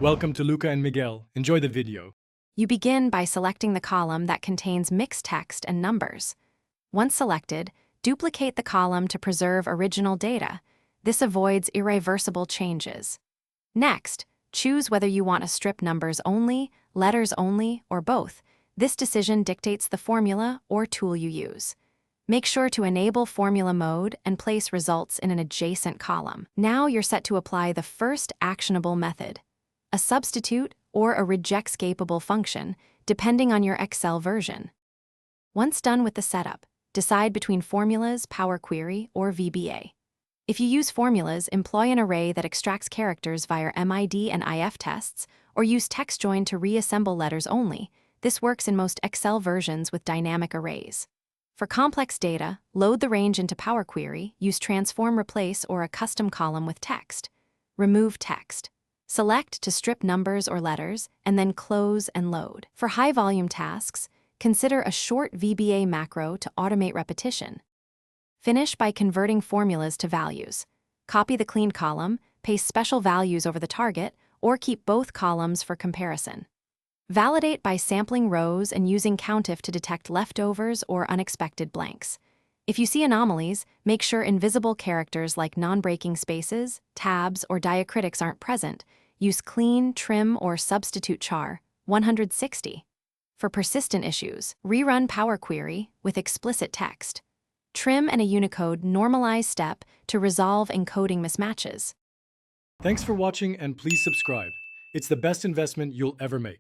Welcome to Luca and Miguel. Enjoy the video. You begin by selecting the column that contains mixed text and numbers. Once selected, duplicate the column to preserve original data. This avoids irreversible changes. Next, choose whether you want to strip numbers only, letters only, or both. This decision dictates the formula or tool you use. Make sure to enable formula mode and place results in an adjacent column. Now you're set to apply the first actionable method, a substitute or a reject-scapable function, depending on your Excel version. Once done with the setup, decide between formulas, Power Query, or VBA. If you use formulas, employ an array that extracts characters via MID and IF tests, or use text join to reassemble letters only. This works in most Excel versions with dynamic arrays. For complex data, load the range into Power Query, use transform replace or a custom column with text. Remove text. Select to strip numbers or letters, and then close and load. For high-volume tasks, consider a short VBA macro to automate repetition. Finish by converting formulas to values. Copy the cleaned column, paste special values over the target, or keep both columns for comparison. Validate by sampling rows and using COUNTIF to detect leftovers or unexpected blanks. If you see anomalies, make sure invisible characters like non-breaking spaces, tabs, or diacritics aren't present. Use clean, trim, or substitute char, 160. For persistent issues, rerun Power Query with explicit text. Trim and a Unicode normalize step to resolve encoding mismatches. Thanks for watching and please subscribe. It's the best investment you'll ever make.